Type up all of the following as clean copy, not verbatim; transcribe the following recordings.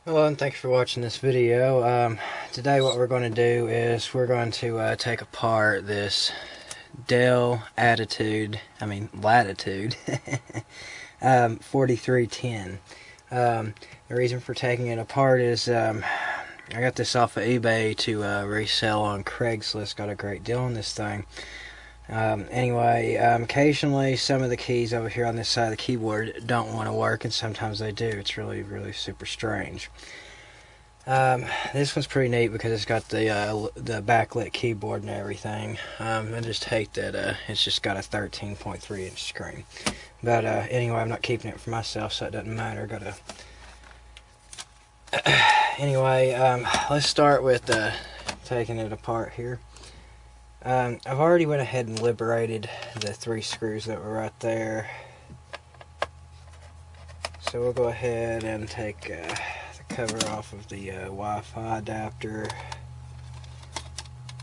Hello and thanks for watching this video. Today what we're going to do is we're going to take apart this Dell Latitude 4310. The reason for taking it apart is I got this off of eBay to resell on Craigslist. Got a great deal on this thing. Occasionally some of the keys over here on this side of the keyboard don't want to work, and sometimes they do. It's really super strange. This one's pretty neat because it's got the backlit keyboard and everything. I just hate that it's just got a 13.3-inch screen. But anyway, I'm not keeping it for myself, so it doesn't matter. Let's start with taking it apart here. I've already went ahead and liberated the 3 screws that were right there. So we'll go ahead and take the cover off of the Wi-Fi adapter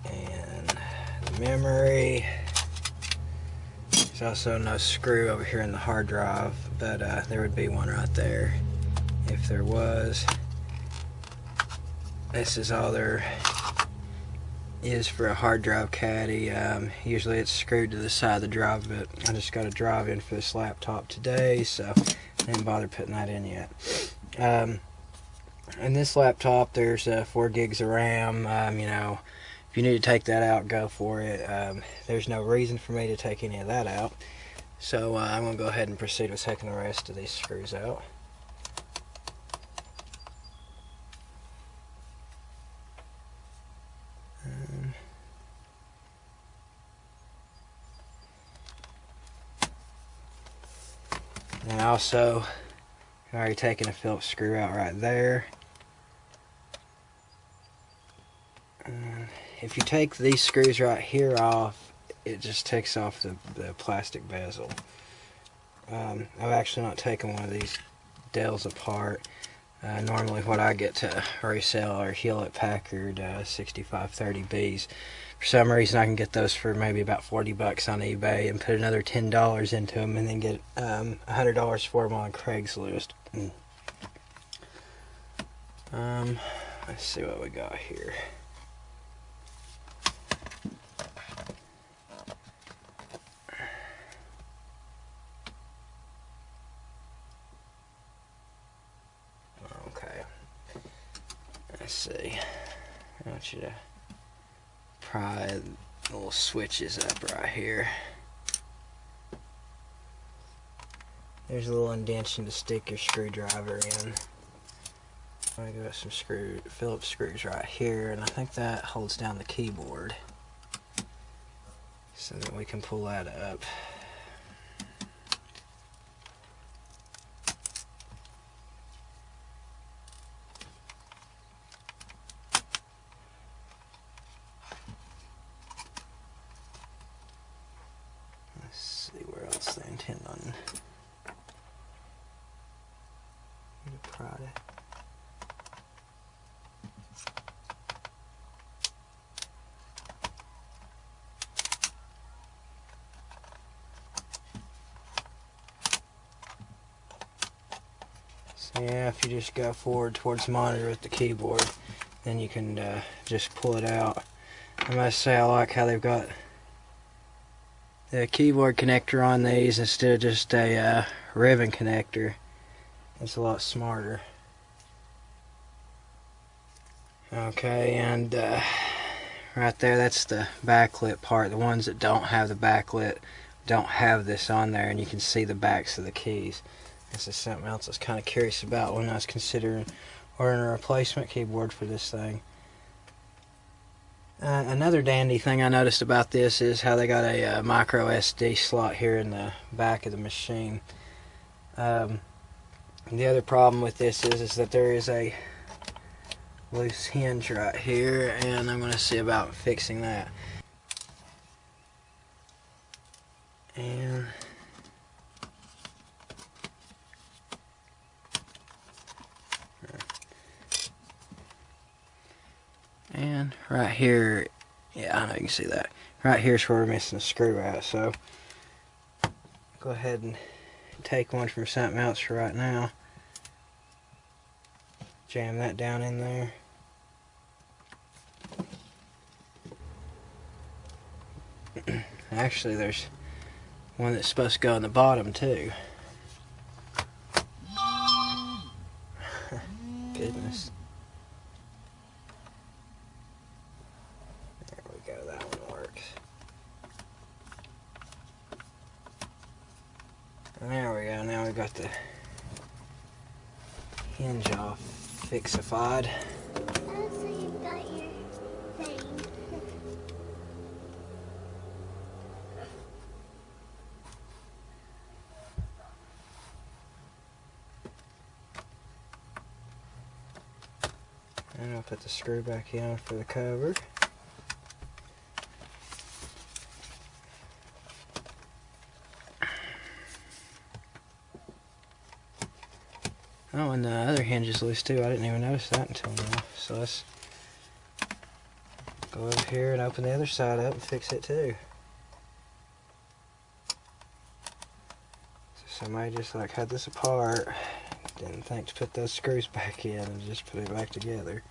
and the memory. There's also no screw over here in the hard drive, but there would be one right there if there was. This is all there is for a hard drive caddy. Usually it's screwed to the side of the drive, but I just got a drive in for this laptop today, so I didn't bother putting that in yet. In this laptop there's 4 gigs of RAM. If you need to take that out, go for it. There's no reason for me to take any of that out, so I'm going to go ahead and proceed with taking the rest of these screws out. And also, I've already taken a Phillips screw out right there. And if you take these screws right here off, it just takes off the plastic bezel. I've actually not taken one of these Dells apart. Normally what I get to resell are Hewlett Packard 6530Bs. For some reason I can get those for maybe about 40 bucks on eBay and put another $10 into them and then get $100 for them on Craigslist. Let's see what we got here. Okay, let's see. I want you to pry the little switches up right here. There's a little indentation to stick your screwdriver in. I got some Phillips screws right here, and I think that holds down the keyboard so that we can pull that up. Let's see where else they intend on you to pry it. So yeah, if you just go forward towards the monitor with the keyboard, then you can just pull it out. I must say I like how they've got the keyboard connector on these instead of just a ribbon connector. It's a lot smarter. Okay, and right there, that's the backlit part. The ones that don't have the backlit don't have this on there, and you can see the backs of the keys. This is something else I was kind of curious about when I was considering ordering a replacement keyboard for this thing. Another dandy thing I noticed about this is how they got a micro SD slot here in the back of the machine. The other problem with this is that there is a loose hinge right here, and I'm going to see about fixing that. And right here, yeah, I know you can see that. Right here's where we're missing a screw at, so go ahead and take one from something else for right now. jam that down in there. Actually, there's one that's supposed to go in the bottom too. Goodness. There we go, that one works. And there we go, now we've got the hinge off fixified. Oh, so you've got your thing. And I'll put the screw back in for the cover. Oh, and the other hinge is loose too. I didn't even notice that until now. So let's go over here and open the other side up and fix it too. So somebody just like had this apart, didn't think to put those screws back in and just put it back together.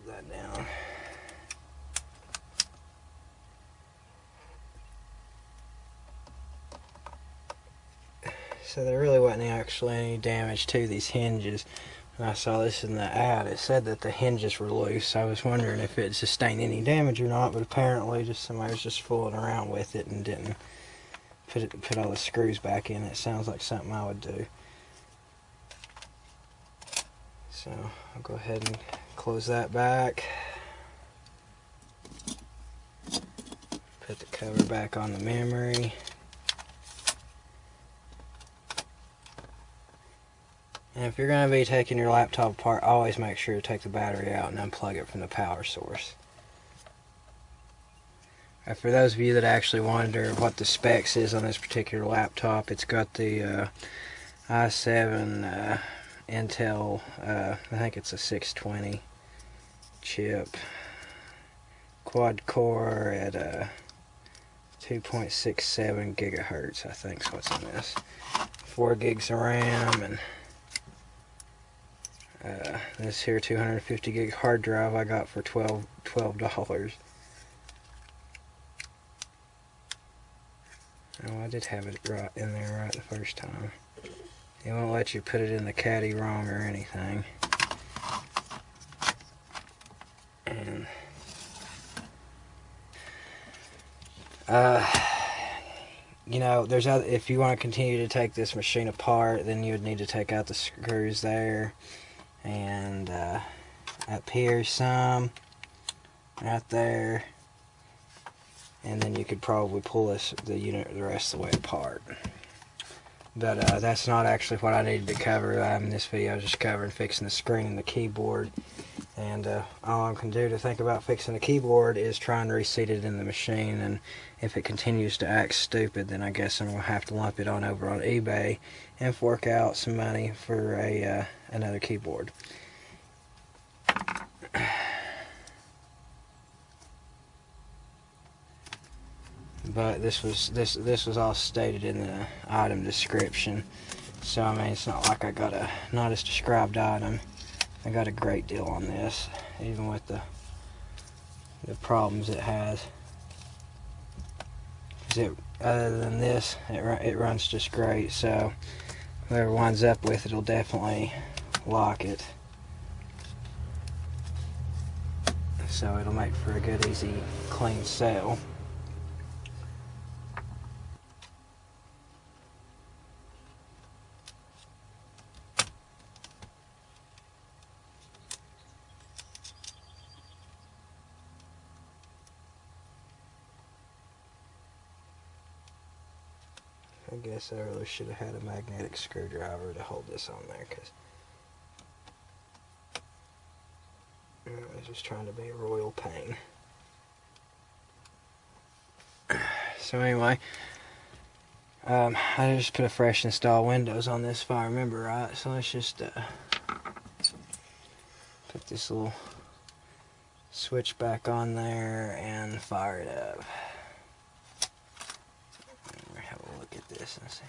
That down. So there really wasn't actually any damage to these hinges. When I saw this in the ad, it said that the hinges were loose. I was wondering if it sustained any damage or not, but apparently just somebody was just fooling around with it and didn't put all the screws back in. It sounds like something I would do. So I'll go ahead and close that back. Put the cover back on the memory. And if you're going to be taking your laptop apart, always make sure to take the battery out and unplug it from the power source. For those of you that actually wonder what the specs is on this particular laptop, it's got the i7 Intel, I think it's a 620 chip, quad core at 2.67 gigahertz, I think is what's in this. 4 gigs of RAM, and this here 250 gig hard drive I got for $12. Oh, I did have it right in there right the first time. It won't let you put it in the caddy wrong or anything. And you know, there's other, if you want to continue to take this machine apart, then you would need to take out the screws there, and up here some, right there, and then you could probably pull the unit the rest of the way apart. But that's not actually what I needed to cover. In this video I was just covering fixing the screen and the keyboard. And all I can do to think about fixing the keyboard is try and reseat it in the machine, and if it continues to act stupid, then I guess I'm going to have to lump it on over on eBay and fork out some money for another keyboard. But this was all stated in the item description, so I mean, it's not like I got a not as described item. I got a great deal on this, even with the problems it has. Other than this, it runs just great. So whoever winds up with it will definitely like it. So it'll make for a good, easy, clean sale. I guess I really should have had a magnetic screwdriver to hold this on there, because I was just trying to be a royal pain. So anyway, I just put a fresh install Windows on this if I remember right. So let's just put this little switch back on there and fire it up. Have a look at this and see.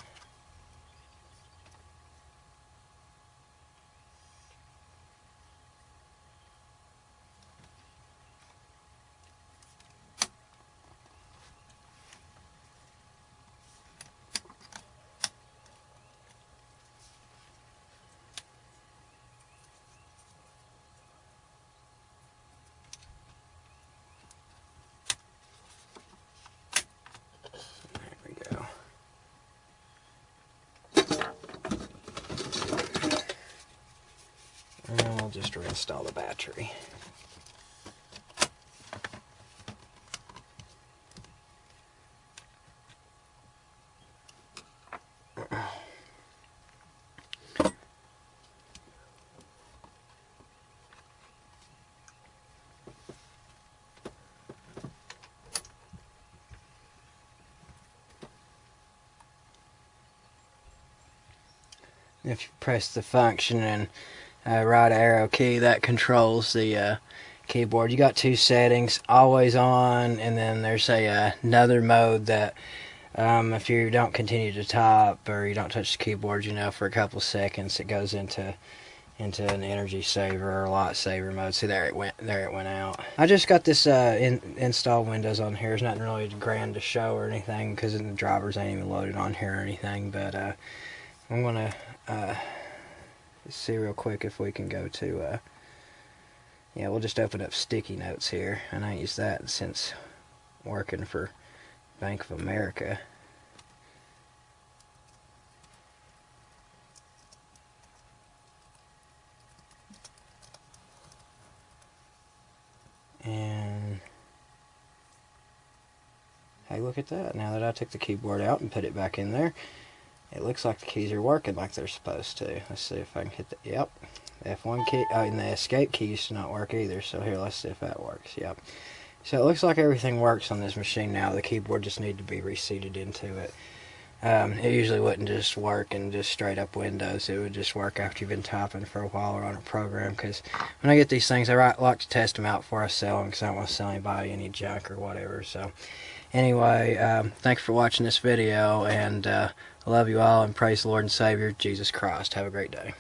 There we go. And we'll just reinstall the battery. If you press the function and right arrow key, that controls the keyboard. You got two settings, always on, and then there's another mode that if you don't continue to type or you don't touch the keyboard, you know, for a couple seconds, it goes into an energy saver or light saver mode. See, there it went out. I just got this install Windows on here. There's nothing really grand to show or anything because the drivers ain't even loaded on here or anything, but I'm gonna see real quick if we can go to yeah, we'll just open up sticky notes here, and I use that since working for Bank of America. And hey, look at that. Now that I took the keyboard out and put it back in there, it looks like the keys are working like they're supposed to. Let's see if I can hit the, yep, F1 key. Oh, and the escape key used to not work either. So here, let's see if that works. Yep. So it looks like everything works on this machine now. The keyboard just needs to be reseated into it. It usually wouldn't just work in just straight up Windows. It would just work after you've been typing for a while or on a program. Because when I get these things, I like to test them out before I sell them, because I don't want to sell anybody any junk or whatever. So anyway, thanks for watching this video, and I love you all, and praise the Lord and Savior Jesus Christ. Have a great day.